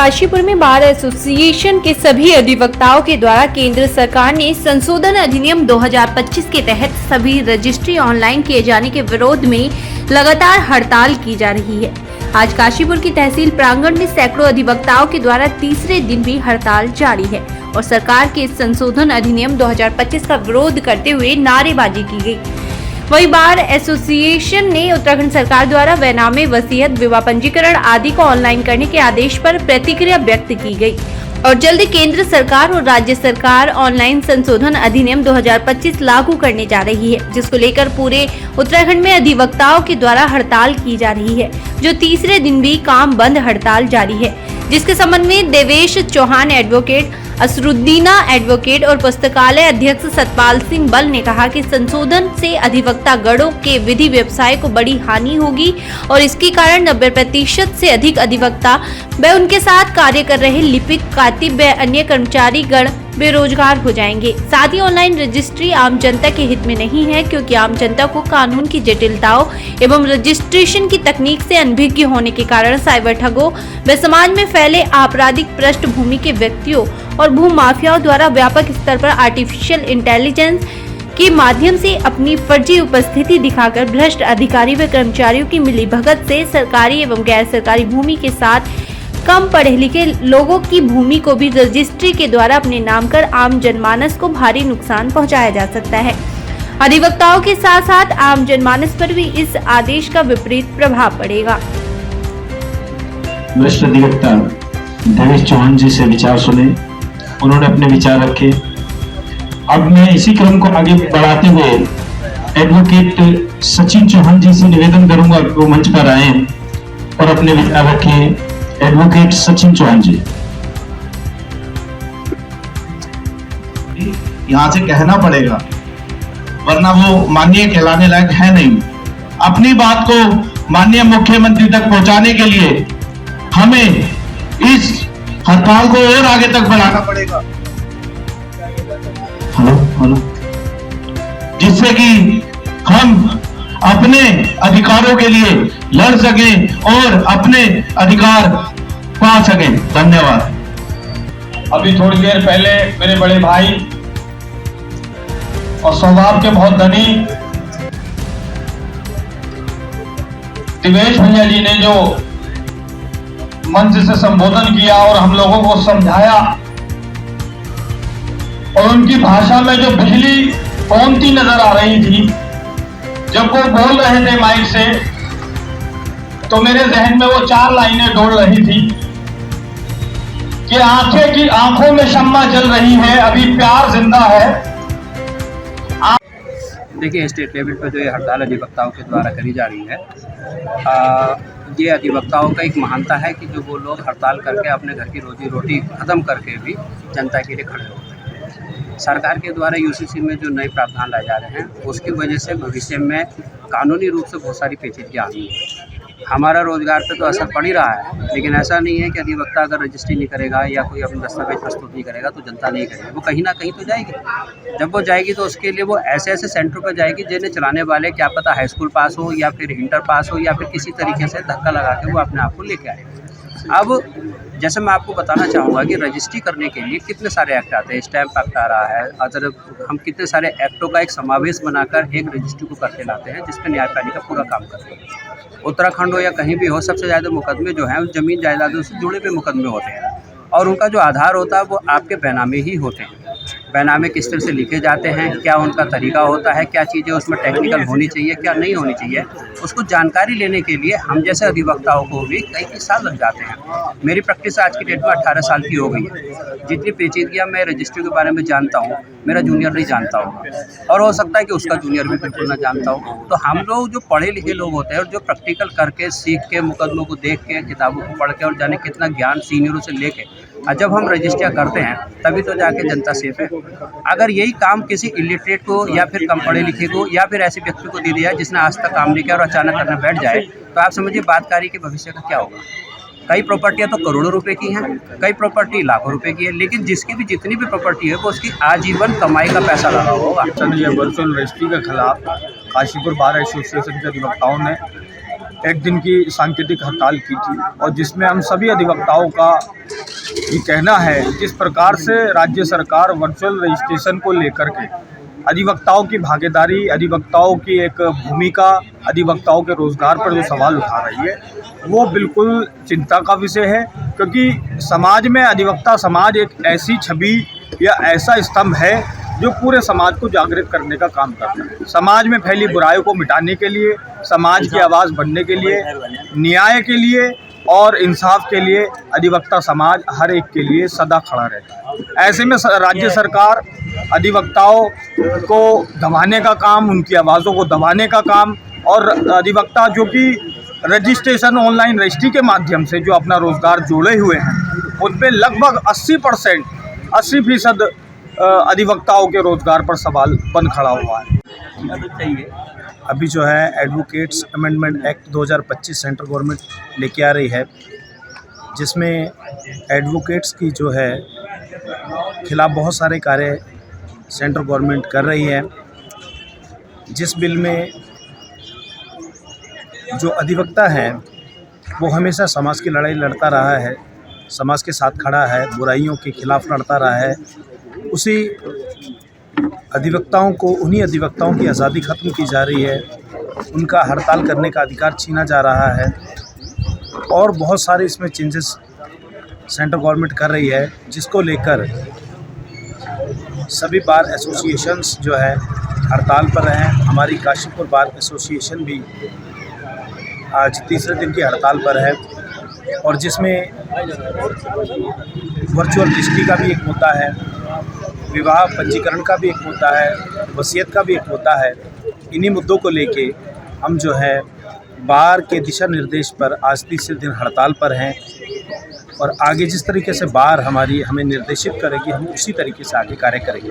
काशीपुर में bar association के सभी अधिवक्ताओं के द्वारा केंद्र सरकार ने संशोधन अधिनियम 2025 के तहत सभी रजिस्ट्री ऑनलाइन किए जाने के विरोध में लगातार हड़ताल की जा रही है। आज काशीपुर की तहसील प्रांगण में सैकड़ों अधिवक्ताओं के द्वारा तीसरे दिन भी हड़ताल जारी है और सरकार के संशोधन अधिनियम 2025 का विरोध करते हुए नारेबाजी की गई। वही बार एसोसिएशन ने उत्तराखंड सरकार द्वारा वैनामे, वसीयत, विवाह पंजीकरण आदि को ऑनलाइन करने के आदेश पर प्रतिक्रिया व्यक्त की गई और जल्द केंद्र सरकार और राज्य सरकार ऑनलाइन संशोधन अधिनियम 2025 लागू करने जा रही है, जिसको लेकर पूरे उत्तराखंड में अधिवक्ताओं के द्वारा हड़ताल की जा रही है, जो तीसरे दिन भी काम बंद हड़ताल जारी है। जिसके संबंध में देवेश चौहान एडवोकेट, असरुद्दीना एडवोकेट और पुस्तकालय अध्यक्ष सतपाल सिंह बल ने कहा कि संशोधन से अधिवक्ता गणों के विधि व्यवसाय को बड़ी हानि होगी और इसके कारण 90% से अधिक अधिवक्ता व उनके साथ कार्य कर रहे लिपिक, कातिब व अन्य कर्मचारी गण बेरोजगार हो जाएंगे। साथ ही ऑनलाइन रजिस्ट्री आम जनता के हित में नहीं है, क्योंकि आम जनता को कानून की जटिलताओं एवं रजिस्ट्रेशन की तकनीक से अनभिज्ञ होने के कारण साइबर ठगों व समाज में फैले आपराधिक पृष्ठभूमि के व्यक्तियों और भूमाफियाओं द्वारा व्यापक स्तर पर आर्टिफिशियल इंटेलिजेंस के माध्यम से अपनी फर्जी उपस्थिति दिखाकर भ्रष्ट अधिकारी व कर्मचारियों की मिलीभगत से सरकारी एवं गैर सरकारी भूमि के साथ कम पढ़े लिखे लोगों की भूमि को भी रजिस्ट्री के द्वारा अपने नाम कर आम जनमानस को भारी नुकसान पहुंचाया जा सकता है। अधिवक्ताओं के साथ साथ आम जनमानस पर भी इस आदेश का विपरीत प्रभाव पड़ेगा। वरिष्ठ अधिवक्ता देवेश चौहान जी से विचार सुने, उन्होंने अपने विचार रखे। अब मैं इसी क्रम को आगे बढ़ाते हुए एडवोकेट सचिन चौहान जी से निवेदन करूंगा कि वो मंच पर आए और अपने विचार रखें। एडवोकेट सचिन चौहान जी। यहाँ से कहना पड़ेगा, वरना वो माननीय कहलाने लायक है नहीं। अपनी बात को माननीय मुख्यमंत्री तक पहुंचाने के लिए हमें इस हड़ताल को और आगे तक बढ़ाना पड़ेगा। हेलो, जिससे कि हम अपने अधिकारों के लिए लड़ सकें और अपने अधिकार पा सकें। धन्यवाद। अभी थोड़ी देर पहले मेरे बड़े भाई और स्वभाव के बहुत धनी दिवेश भैया जी ने जो मंच से संबोधन किया और हम लोगों को समझाया और उनकी भाषा में जो बिजली कौनती नजर आ रही थी जब वो बोल रहे थे माइक से, तो मेरे जहन में वो 4 लाइनें डोल रही थी कि आंखों में शम्मा जल रही है, अभी प्यार जिंदा है। देखिए, स्टेट लेवल पर जो ये हड़ताल अधिवक्ताओं के द्वारा करी जा रही है, ये अधिवक्ताओं का एक महानता है कि जो वो लोग हड़ताल करके अपने घर की रोजी रोटी ख़त्म करके भी जनता के लिए खड़े होते हैं। सरकार के द्वारा यूसीसी में जो नए प्रावधान लाए जा रहे हैं, उसकी वजह से भविष्य में कानूनी रूप से बहुत सारी पेचीदगियाँ आनी है। हमारा रोजगार पे तो असर पड़ ही रहा है, लेकिन ऐसा नहीं है कि अधिवक्ता अगर रजिस्ट्री नहीं करेगा या कोई अपना दस्तावेज प्रस्तुत नहीं करेगा तो जनता नहीं करेगी। वो कहीं ना कहीं तो जाएगी। जब वो जाएगी तो उसके लिए वो ऐसे ऐसे सेंटरों पर जाएगी जिन्हें चलाने वाले क्या पता हाई स्कूल पास हो या फिर इंटर पास हो या फिर किसी तरीके से धक्का लगा के वो अपने आप को लेके आए। अब जैसे मैं आपको बताना चाहूँगा कि रजिस्ट्री करने के लिए कितने सारे एक्ट आते हैं। स्टैम्प एक्ट आ रहा है, अदर हम कितने सारे एक्टों का एक समावेश बनाकर एक रजिस्ट्री को करके लाते हैं, जिसपे न्यायपालिका पूरा काम करती है। उत्तराखंड हो या कहीं भी हो, सबसे ज़्यादा मुकदमे जो हैं ज़मीन जायदादों से जुड़े हुए मुकदमे होते हैं और उनका जो आधार होता है वो आपके बैनामे ही होते हैं। बैनामे किस तरह से लिखे जाते हैं, क्या उनका तरीका होता है, क्या चीज़ें उसमें टेक्निकल होनी चाहिए, क्या नहीं होनी चाहिए, उसको जानकारी लेने के लिए हम जैसे अधिवक्ताओं को भी कई साल लग जाते हैं। मेरी प्रैक्टिस आज की डेट में 18 साल की हो गई है। जितनी पेचीदगियाँ मैं रजिस्ट्री के बारे में जानता हूँ, मेरा जूनियर नहीं जानता होगा और हो सकता है कि उसका जूनियर भी बिल्कुल ना जानता हो। तो हम लोग जो पढ़े लिखे लोग होते हैं और जो प्रैक्टिकल करके, सीख के, मुकदमों को देख के, किताबों को पढ़ के और जाने कितना ज्ञान सीनियरों से लेके जब हम रजिस्ट्रियाँ करते हैं तभी तो जाके जनता सेफ है। अगर यही काम किसी इलिटरेट को या फिर कम पढ़े लिखे को या फिर ऐसे व्यक्ति को दे दिया जिसने आज तक काम नहीं किया और अचानक करने बैठ जाए, तो आप समझिए बातकारी के भविष्य का क्या होगा। कई प्रॉपर्टियाँ तो करोड़ों रुपए की हैं, कई प्रॉपर्टी लाखों रुपए की है, लेकिन जिसकी भी जितनी भी प्रॉपर्टी है वो उसकी आजीवन कमाई का पैसा लगा होगा। वर्चुअल रजिस्ट्री के खिलाफ काशीपुर बार एसोसिएशन के अधिवक्ताओं ने एक दिन की सांकेतिक हड़ताल की थी और जिसमें हम सभी अधिवक्ताओं का ये कहना है जिस प्रकार से राज्य सरकार वर्चुअल रजिस्ट्रेशन को लेकर के अधिवक्ताओं की भागीदारी, अधिवक्ताओं की एक भूमिका, अधिवक्ताओं के रोजगार पर जो सवाल उठा रही है वो बिल्कुल चिंता का विषय है, क्योंकि समाज में अधिवक्ता समाज एक ऐसी छवि या ऐसा स्तंभ है जो पूरे समाज को जागृत करने का काम करता है। समाज में फैली बुराइयों को मिटाने के लिए, समाज की आवाज़ बनने के लिए, न्याय के लिए और इंसाफ के लिए अधिवक्ता समाज हर एक के लिए सदा खड़ा रहता है। ऐसे में राज्य सरकार अधिवक्ताओं को दबाने का काम, उनकी आवाज़ों को दबाने का काम और अधिवक्ता जो कि रजिस्ट्रेशन ऑनलाइन रजिस्ट्री के माध्यम से जो अपना रोज़गार जोड़े हुए हैं उन पर लगभग 80% अधिवक्ताओं के रोज़गार पर सवाल बन खड़ा हुआ है। अभी जो है advocates amendment act 2025 central government लेके आ रही है, जिसमें एडवोकेट्स की जो है खिलाफ बहुत सारे कार्य सेंट्रल गवर्नमेंट कर रही है। जिस बिल में जो अधिवक्ता है वो हमेशा समाज की लड़ाई लड़ता रहा है, समाज के साथ खड़ा है, बुराइयों के खिलाफ लड़ता रहा है, उसी अधिवक्ताओं को, उन्हीं अधिवक्ताओं की आज़ादी ख़त्म की जा रही है, उनका हड़ताल करने का अधिकार छीना जा रहा है और बहुत सारे इसमें चेंजेस सेंट्रल गवर्नमेंट कर रही है, जिसको लेकर सभी बार एसोसिएशंस जो है हड़ताल पर हैं। हमारी काशीपुर बार एसोसिएशन भी आज तीसरे दिन की हड़ताल पर है और जिसमें वर्चुअल रजिस्ट्री का भी एक मुद्दा है, विवाह पंजीकरण का भी एक मुद्दा है, वसीयत का भी एक मुद्दा है। इन्हीं मुद्दों को लेके हम जो है बार के दिशा निर्देश पर आज तीसरे दिन हड़ताल पर हैं और आगे जिस तरीके से बार हमें निर्देशित करेगी हम उसी तरीके से आगे कार्य करेंगे।